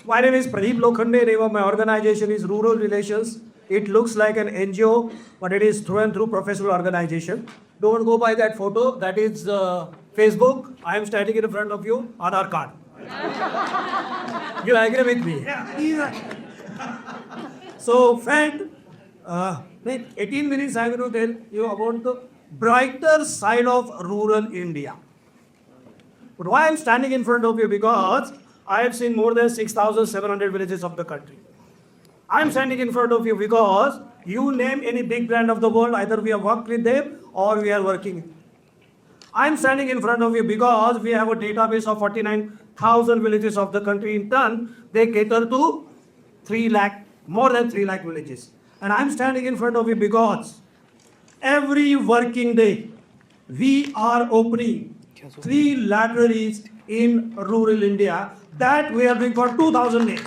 My name is Pradeep Lokhande. Name of my organization is Rural Relations. It looks like an NGO, but it is through and through professional organization. Don't go by that photo. That is Facebook. I am standing in front of you. Aadhaar card. You agree with me? Yeah. So, friend, 18 minutes I am going to tell you about the brighter side of rural India. But why I am standing in front of you? Because I have seen more than 6,700 villages of the country. I am standing in front of you because you name any big brand of the world, either we have worked with them or we are working. I am standing in front of you because we have a database of 49,000 villages of the country. In turn, they cater to 3 lakh, more than 3 lakh villages. And I am standing in front of you because every working day we are opening 3 libraries in rural India that we are doing for 2,000 days.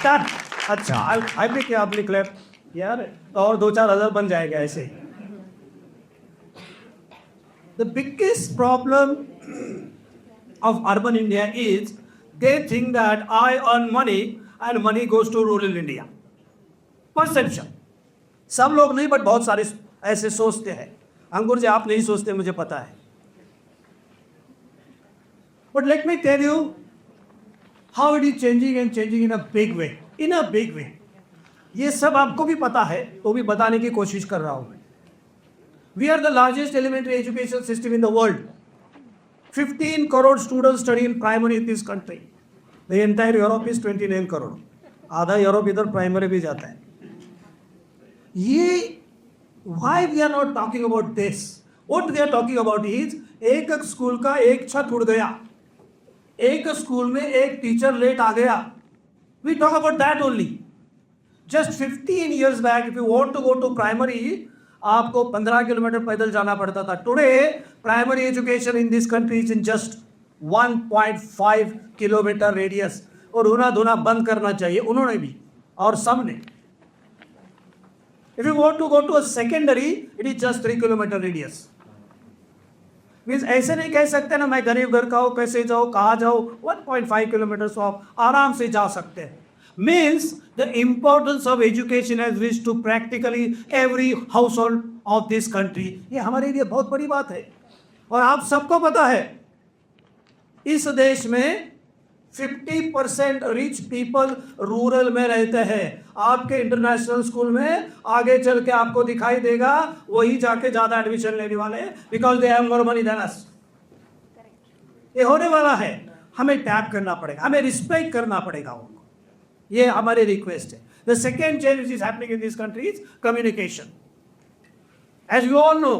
Done. अच्छा, I भी क्या आपने clap यार और 2-4 हज़ार बन जाएगा ऐसे. The biggest problem of urban India is they think that I earn money and money goes to rural India. Perception. सब लोग नहीं बट बहुत सारे ऐसे सोचते हैं. अंकुर जी आप नहीं सोचते मुझे पता है. But let me tell you how it is changing and changing in a big way. In a big way. ये सब आपको भी पता है तो भी बताने की कोशिश कर रहा हूं मैं. We are the largest elementary education system in the world. 15 crore students study in primary in this country. The entire Europe is 29 crore. आधा यूरोप इधर प्राइमरी भी जाता है. ये why we are not talking about this? What we are talking about is एक school का एक छत उड़ गया, एक स्कूल में एक टीचर लेट आ गया. We talk about that only. Just 15 years back, if you want to go to primary, आपको 15 किलोमीटर पैदल जाना पड़ता था. Today, primary education in this country is in just 1.5 kilometre radius. और रोना धोना बंद करना चाहिए उन्होंने भी और सबने. If you want to go to a secondary, it is just 3 kilometre radius. Means ऐसे नहीं कह सकते ना मैं गरीब घर का हूँ कैसे जाओ कहाँ जाओ. 1.5 किलोमीटर आप आराम से जा सकते हैं. Means the importance of education has reached to practically every household of this country. ये हमारे लिए बहुत बड़ी बात है. और आप सबको पता है इस देश में 50% रिच पीपल रूरल में रहते हैं. आपके इंटरनेशनल स्कूल में आगे चल के आपको दिखाई देगा वही जाके ज्यादा एडमिशन लेने वाले because they have more money than us. ये होने वाला है. हमें टैप करना पड़ेगा, हमें रिस्पेक्ट करना पड़ेगा उनको. ये हमारे रिक्वेस्ट है. The second change which is happening in this country is communication. As you all know,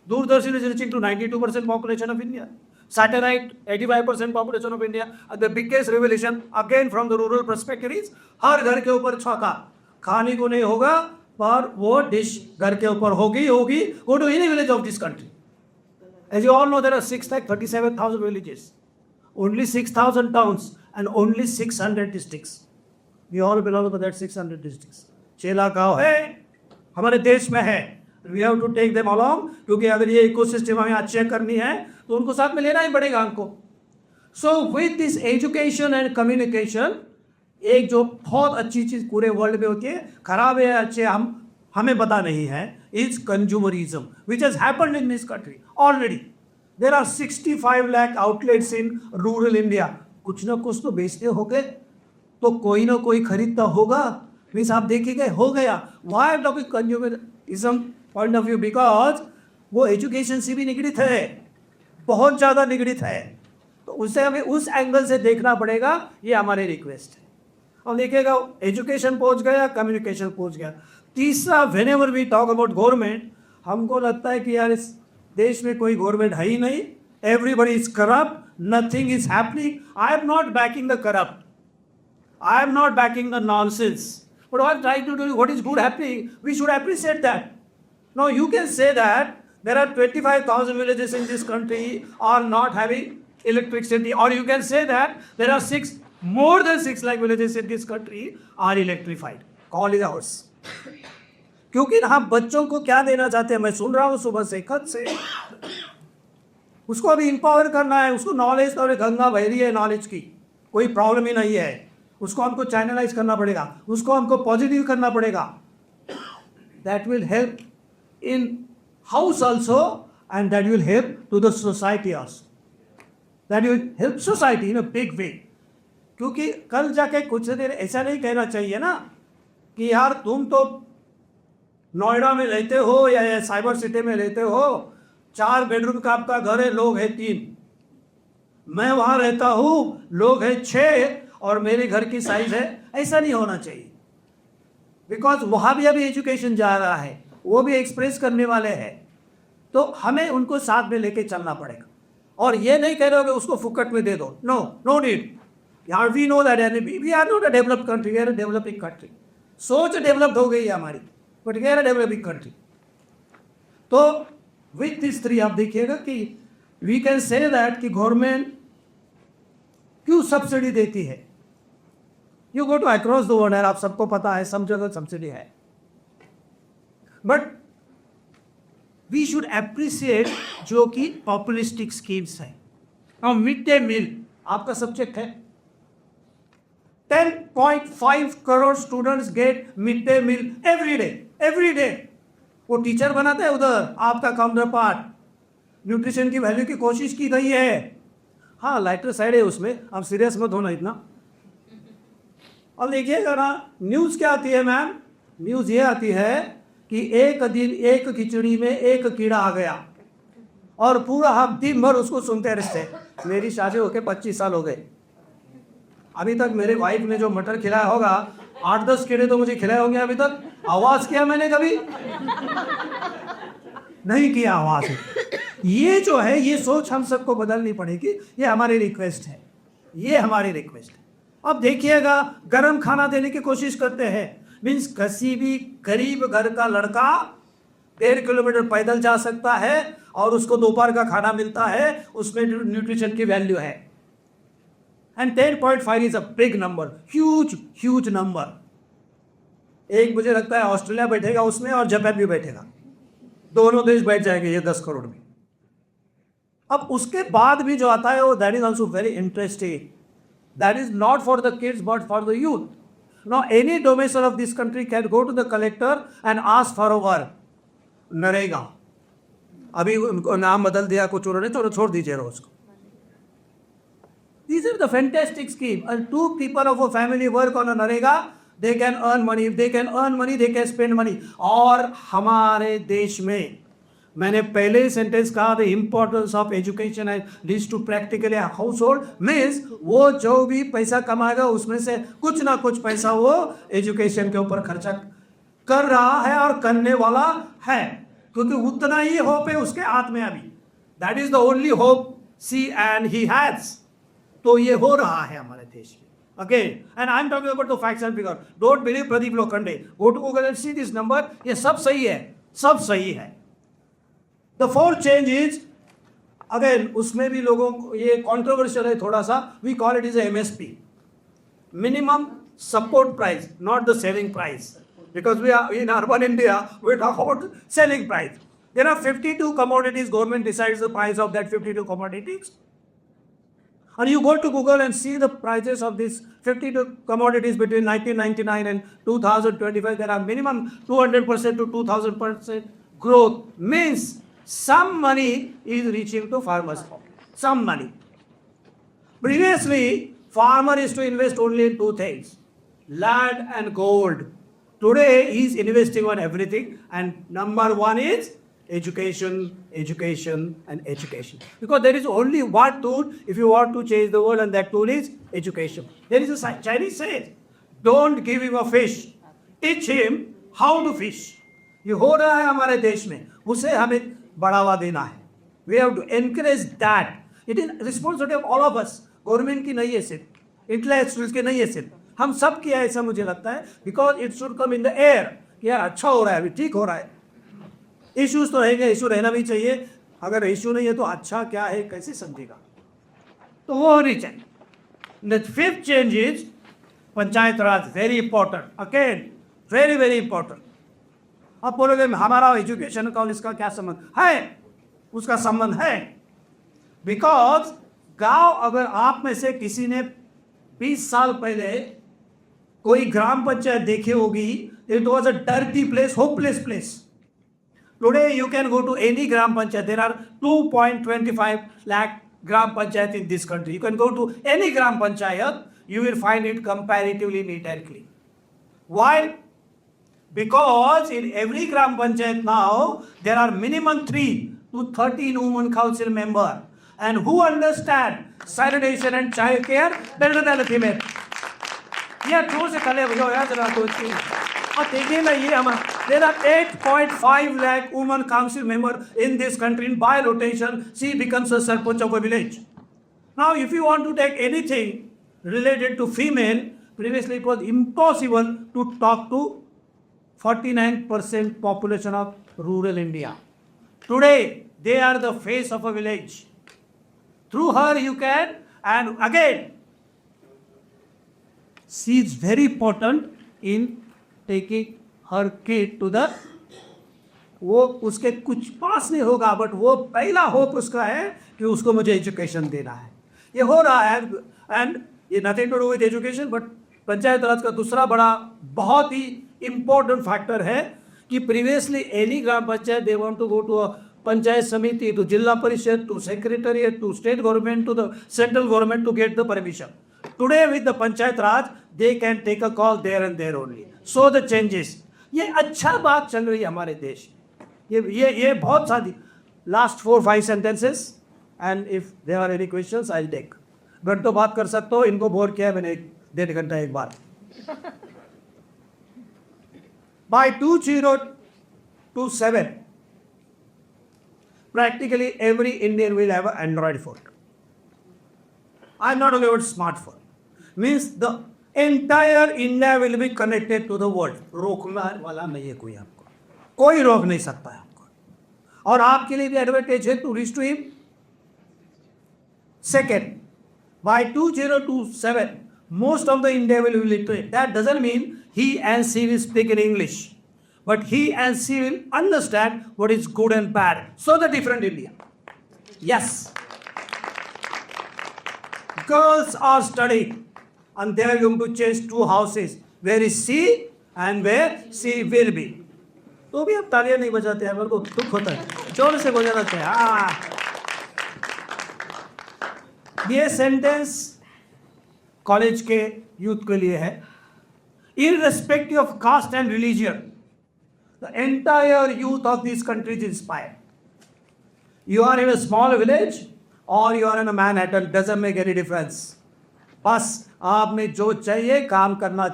Doordarshan is reaching to 92% population of India. Satellite, 85% population of India. The biggest revelation again from the rural perspective is हर घर के ऊपर छौका. खाने को नहीं होगा पर वो dish घर के ऊपर होगी. Go to any village of this country. As you all know, there are 6,37,000 villages, only 6,000 towns and only 600 districts. We all belong to that 600 districts. 6 lakh गाँव है हमारे देश में है. We have to take them along क्योंकि अगर ये ecosystem हमें अच्छे करनी है तो उनको साथ में लेना ही पड़ेगा हमको. So with this education and communication एक जो बहुत अच्छी चीज पूरे वर्ल्ड में होती है, खराब है अच्छे हमें पता नहीं है, is consumerism which has happened in this country already. There are 65 lakh outlets in rural India. कुछ ना कुछ तो बेचते हो गए तो कोई ना कोई खरीदता होगा. मीन्स आप देखेंगे हो गया. Why topic consumerism point of view? Because वो एजुकेशन से भी निगड़ित है, बहुत ज़्यादा निगड़ित है. तो उसे हमें उस एंगल से देखना पड़ेगा. ये हमारी रिक्वेस्ट है. और देखिएगा एजुकेशन पहुंच गया, कम्युनिकेशन पहुंच गया. तीसरा, whenever we talk about government, हमको लगता है कि यार इस देश में कोई गवर्नमेंट है ही नहीं. Everybody is corrupt, nothing is happening. I am not backing the corrupt, I am not backing the nonsense. But I am trying to do what is good happening. We should appreciate that. Now you can say that there are 25,000 villages in this country are not having electricity, or you can say that there are more than 6 lakh villages in this country are electrified. Call is ours. क्योंकि हम बच्चों को क्या देना चाहते हैं मैं सुन रहा हूँ सुबह से खत से. उसको अभी इंपावर करना है, उसको नॉलेज, और गंगा बह रही है नॉलेज की. कोई प्रॉब्लम ही नहीं है, उसको हमको चैनलाइज करना पड़ेगा, उसको हमको पॉजिटिव करना पड़ेगा. That will help in house also, and that will help to the society also. That will help society in a big way. क्योंकि कल जाके कुछ देर ऐसा नहीं कहना चाहिए ना कि यार तुम तो नोएडा में रहते हो या साइबर सिटी में रहते हो, 4 बेडरूम का आपका घर है, लोग हैं 3, मैं वहाँ रहता हूँ, लोग हैं 6 और मेरे घर की साइज है. ऐसा नहीं होना चाहिए. बिकॉज वहाँ भी अभी एजुकेशन जा रहा है, वो भी एक्सप्रेस करने वाले हैं, तो हमें उनको साथ में लेके चलना पड़ेगा. और ये नहीं कह रहे हो कि उसको फुकट में दे दो. No, no need. यार we know that we are not a developed country, we are a developing country. सोच डेवलप्ड हो गई है हमारी, but we are a developing country. तो विथ दिस 3 आप देखिएगा कि वी कैन से दैट कि गवर्नमेंट क्यों सब्सिडी देती है. You go to across the world, आप सबको पता है सब जगह सब्सिडी है. बट वी शुड एप्रिसिएट जो कि पॉपुलिस्टिक स्कीम्स है. और मिड डे मील आपका सब्जेक्ट है. 10.5 crore students get mid day meal every day. वो टीचर बनाता है उधर, आपका काउंटर पार्ट. न्यूट्रिशन की वैल्यू की कोशिश की गई है. हाँ, लाइटर साइड है उसमें, आप सीरियस मत होना इतना. और देखिएगा ना, न्यूज़ क्या आती है मैम? न्यूज़ ये आती है कि एक दिन एक खिचड़ी में एक कीड़ा आ गया और पूरा हम दिन भर उसको सुनते रहते. मेरी शादी होके 25 साल हो गए, अभी तक मेरे वाइफ ने जो मटर खिलाया होगा 8-10 कीड़े तो मुझे खिलाए होंगे अभी तक. आवाज़ किया मैंने कभी? नहीं किया आवाज़. ये जो है, ये सोच हम सबको बदलनी पड़ेगी. ये हमारी रिक्वेस्ट है, ये हमारी रिक्वेस्ट है. अब देखिएगा, गरम खाना देने की कोशिश करते हैं. मीन्स किसी भी गरीब घर का लड़का 1.5 किलोमीटर पैदल जा सकता है और उसको दोपहर का खाना मिलता है, उसमें न्यूट्रिशन की वैल्यू है. And 10.5 is a big number, huge number. एक मुझे लगता है ऑस्ट्रेलिया बैठेगा उसमें और जापान भी बैठेगा, दोनों देश बैठ जाएंगे ये 10 करोड़ में. अब उसके बाद भी जो आता है वो that is also very interesting. That is not for the kids but for the youth. Now, any domicile of this country can go to the collector and ask for a work. NREGA, अभी उनको नाम बदल दिया कुछ उन्होंने, तो छोड़ दीजिए रोज को. These are the fantastic scheme. And 2 people of a family work on a Narega, they can earn money. If they can earn money, they can spend money. और हमारे देश में, मैंने पहले ही सेंटेंस कहा, the importance of education and leads to practically house hold. Means वो जो भी पैसा कमाएगा उसमें से कुछ ना कुछ पैसा वो एजुकेशन के ऊपर खर्चा कर रहा है और करने वाला है, क्योंकि उतना ही होप है उसके हाथ में अभी. That is the only hope she and he has. तो ये हो रहा है हमारे देश में. Again, and I am talking about the facts and figure. Don't believe Pradeep Lokhande. Go to Google and see this number. ये सब सही है, सब सही है. The 4th change is, again, उसमें भी लोगों को ये controversial है थोड़ा सा. We call it is a MSP, minimum support price, not the selling price, because we are in urban India. We talk about selling price. There are 52 commodities. Government decides the price of that 52 commodities. And you go to Google and see the prices of these 52 commodities between 1999 and 2025. There are minimum 200% to 2000% growth. Means some money is reaching to farmers. Some money. Previously, farmer is to invest only in 2 things, land and gold. Today, he is investing on everything, and number 1 is education, and education. Because there is only one tool if you want to change the world, and that tool is education. There is a Chinese saying, don't give him a fish, teach him how to fish. ये हो रहा है हमारे देश में, उसे हमें बढ़ावा देना है. We have to encourage that. It is responsibility of all of us. Government की नहीं है सिर्फ, इंटेलेक्चुअल्स की नहीं है सिर्फ, हम सब की है, ऐसा मुझे लगता है. Because it should come in the air. यार अच्छा हो रहा है, अभी ठीक हो रहा है. इश्यूज तो रहेंगे, इशू रहना भी चाहिए. अगर इशू नहीं है तो अच्छा क्या है कैसे समझेगा, तो वो होनी चाहिए. The 5th change is panchayat Raj. Very important, again very very important. आप बोलोगे हमारा एजुकेशन का इसका क्या संबंध है? उसका संबंध है. बिकॉज गांव, अगर आप में से किसी ने 20 साल पहले कोई ग्राम पंचायत देखी होगी, it was a dirty place, hopeless place. Today you can go to any gram panchayat. There are 2.25 lakh gram panchayat in this country. You can go to any gram panchayat, you will find it comparatively neat and clean. Why? Because in every gram panchayat now, there are minimum 3 to 13 women council member, and who understand sanitation and child care better than a female. Yeah, true se kale bhaiya yaad jara to चीज. और देखिए ना, ये हम there are 8.5 lakh women council member in this country. In by rotation, she becomes a sarpanch of a village. Now, if you want to take anything related to female, previously it was impossible to talk to 49% population of rural India. Today, they are the face of a village. Through her you can, and again, she is very important in taking her kid to the, वो उसके कुछ पास नहीं होगा, but वो पहला hope उसका है कि उसको मुझे एजुकेशन देना है. ये हो रहा है, एंड ये nothing to do with education, but panchayat raj का दूसरा बड़ा बहुत ही इम्पोर्टेंट फैक्टर है कि previously any gram panchayat they want to go to a panchayat samiti, to zila parishad, to secretariat, to state government, to the central government to get the permission. Today with the Panchayat Raj, they can take a call there and there only. So the changes. ये अच्छा बात चल रही है हमारे देश. ये बहुत सारी last 4-5 sentences, and if there are any questions I'll take. घंटों तो बात कर सकते हो, इनको बोर किया है मैंने 1.5 घंटा एक बार. By 2027, practically every Indian will have an Android phone. I'm not talking about smartphone. Means the entire India will be connected to the world. रोकने वाला नहीं है कोई आपको, कोई रोक नहीं सकता है आपको, और आपके लिए भी एडवांटेज है to reach to him. Second, by 2027, most of the India will be literate. That doesn't mean he and she will speak in English, but he and she will understand what is good and bad. So the different India. Yes. Girls are studying, and they are going to change 2 houses. Where is she and where she will be. तो भी अब तालियां नहीं बजाते हैं, मेरे को दुख होता है, जोर से बजाना चाहिए. ये सेंटेंस कॉलेज के यूथ के लिए है. Irrespective of caste and religion, the entire youth of this country is inspired. You are in a small village or you are in a Manhattan, doesn't make any difference. बस आप में जो चाहिए काम करना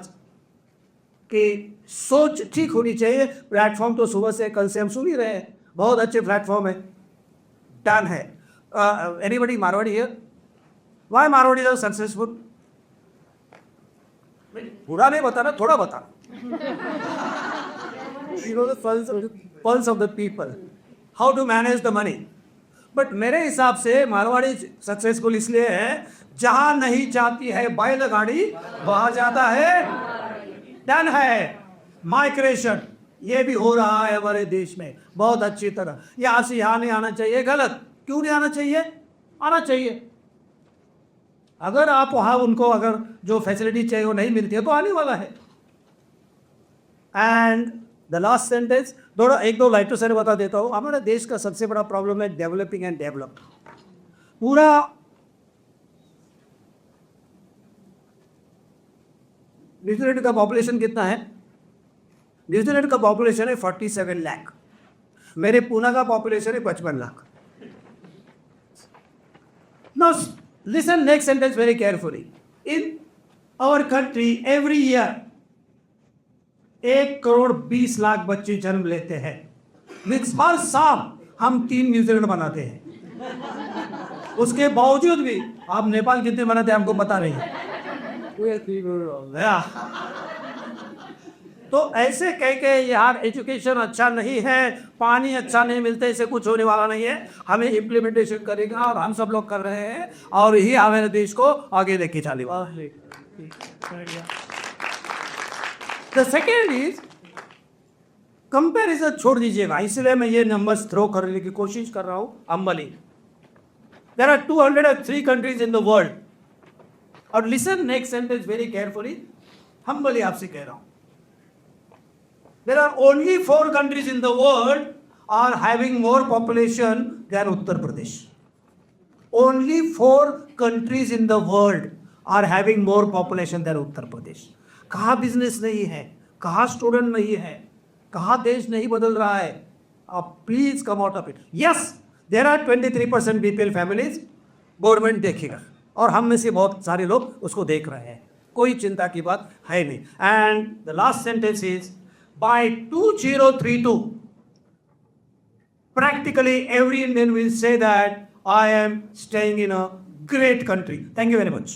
कि सोच ठीक होनी चाहिए. प्लेटफॉर्म तो सुबह से कल से हम सुन ही रहे हैं, बहुत अच्छे प्लेटफॉर्म है, डन है. Anybody Marwari here? Why Marwari are successful? पूरा नहीं बताना, थोड़ा बताना. You know the pulse of the people, how to manage the money. But मेरे हिसाब से मारवाड़ी सक्सेसफुल इसलिए है, जहां नहीं जाती है बैलगाड़ी वहां जाता है. डन है. माइग्रेशन ये भी हो रहा है हमारे देश में बहुत अच्छी तरह. यहाँ से यहाँ नहीं आना चाहिए, गलत. क्यों नहीं आना चाहिए? आना चाहिए. अगर आप वहाँ उनको अगर जो फैसिलिटी चाहिए वो नहीं मिलती है तो आने वाला है. एंड द लास्ट सेंटेंस थोड़ा 1-2 लाइटों से बता देता हूँ. हमारे देश का सबसे बड़ा प्रॉब्लम है डेवलपिंग एंड डेवलप. पूरा न्यूजीलैंड का पॉपुलेशन कितना है? न्यूजीलैंड का पॉपुलेशन है 47 लाख. मेरे पूना का पॉपुलेशन है 55 lakh. Now listen next sentence very carefully. In our country every year 1,20,00,000 बच्चे जन्म लेते हैं. मीन्स हर साल हम 3 न्यूजीलैंड बनाते हैं. उसके बावजूद भी आप नेपाल कितने बनाते हैं हमको पता नहीं. तो ऐसे कह के यार एजुकेशन अच्छा नहीं है, पानी अच्छा नहीं मिलता, इसे कुछ होने वाला नहीं है. हमें इम्प्लीमेंटेशन करेगा और हम सब लोग कर रहे हैं, और यही हमारे देश को आगे लेके चले. द सेकेंड इज कंपैरिजन छोड़ दीजिएगा, इसलिए मैं ये नंबर्स थ्रो करने की कोशिश कर रहा हूँ. Humbly, there are 203 countries in the world. और listen next sentence very carefully, humbly आपसे कह रहा हूं. There are only 4 countries in the world are having more population than Uttar Pradesh. Only 4 countries in the world are having more population than Uttar Pradesh. कहाँ business नहीं है, कहाँ student नहीं है, कहाँ देश नहीं बदल रहा है. आप please come out of it. Yes, there are 23% BPL families, government देखेगा और हम में से बहुत सारे लोग उसको देख रहे हैं, कोई चिंता की बात है नहीं. And the last sentence is by 2032 practically every Indian will say that I am staying in a great country. Thank you very much.